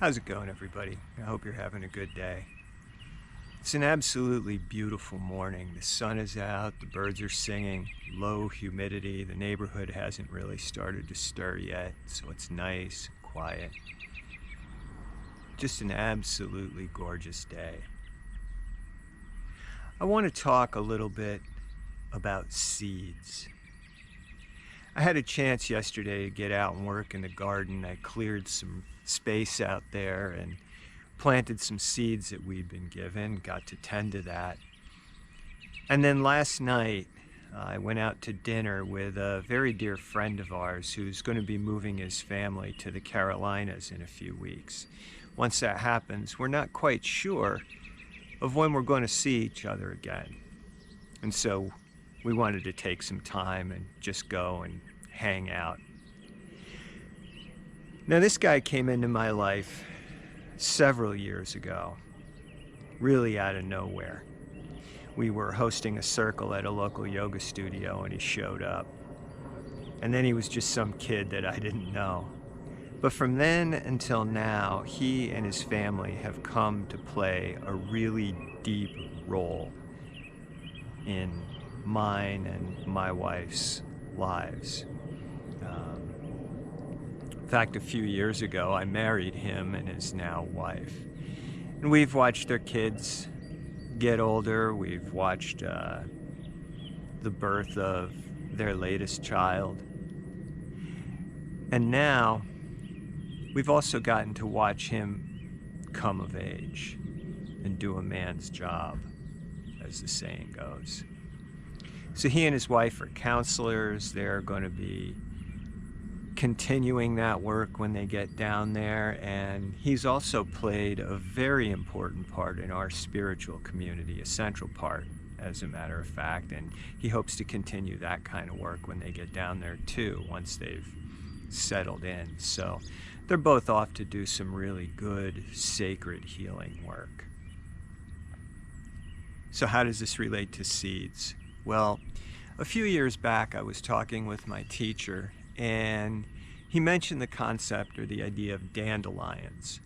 How's it going, everybody? I hope you're having a good day. It's an absolutely beautiful morning. The sun is out, the birds are singing, low humidity. The neighborhood hasn't really started to stir yet, so it's nice and quiet. Just an absolutely gorgeous day. I want to talk a little bit about seeds. I had a chance yesterday to get out and work in the garden. I cleared some space out there and planted some seeds that we'd been given, got to tend to that. And then last night, I went out to dinner with a very dear friend of ours who's going to be moving his family to the Carolinas in a few weeks. Once that happens, we're not quite sure of when we're going to see each other again. And so we wanted to take some time and just go and hang out. Now, this guy came into my life several years ago, really out of nowhere. We were hosting a circle at a local yoga studio and he showed up. And then he was just some kid that I didn't know. But from then until now, he and his family have come to play a really deep role in mine and my wife's lives. In fact, a few years ago, I married him and his now wife. And we've watched their kids get older. We've watched the birth of their latest child. And now, we've also gotten to watch him come of age and do a man's job, as the saying goes. So he and his wife are counselors. They're going to be continuing that work when they get down there, and he's also played a very important part in our spiritual community, a central part, as a matter of fact, and he hopes to continue that kind of work when they get down there too, once they've settled in. So they're both off to do some really good, sacred healing work. So how does this relate to seeds? Well, a few years back, I was talking with my teacher, and he mentioned the concept or the idea of dandelions.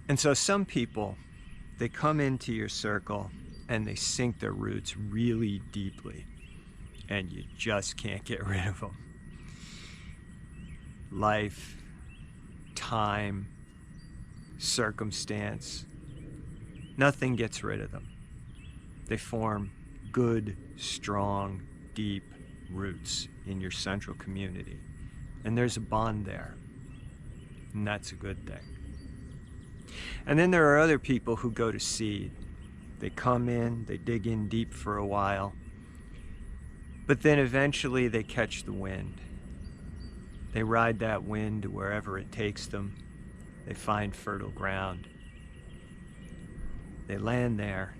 And so some people, they come into your circle and they sink their roots really deeply, and you just can't get rid of them. Life, time, circumstance, nothing gets rid of them. They form good, strong, deep roots in your central community. And there's a bond there. And that's a good thing. And then there are other people who go to seed. They come in, they dig in deep for a while, but then eventually they catch the wind. They ride that wind to wherever it takes them. They find fertile ground. They land there,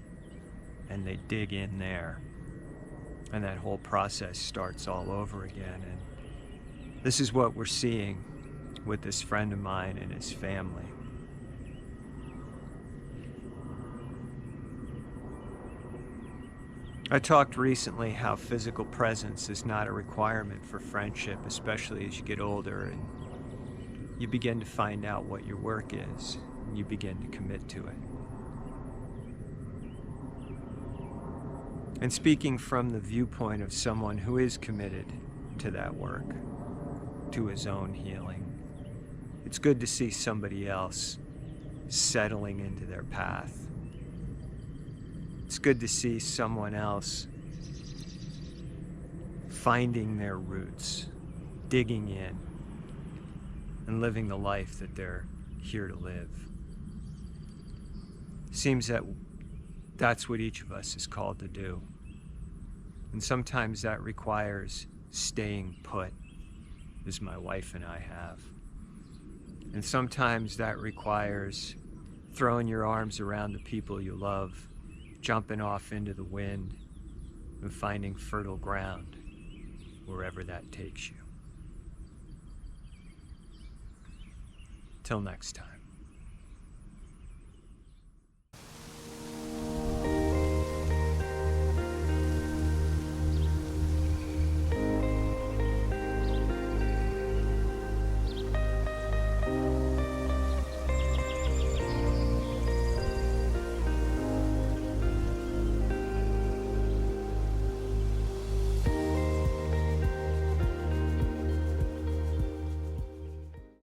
and they dig in there. And that whole process starts all over again. And this is what we're seeing with this friend of mine and his family. I talked recently how physical presence is not a requirement for friendship, especially as you get older and you begin to find out what your work is, and you begin to commit to it. And speaking from the viewpoint of someone who is committed to that work, to his own healing, it's good to see somebody else settling into their path. It's good to see someone else finding their roots, digging in, and living the life that they're here to live. Seems that that's what each of us is called to do. And sometimes that requires staying put, as my wife and I have. And sometimes that requires throwing your arms around the people you love, jumping off into the wind, and finding fertile ground wherever that takes you. Till next time.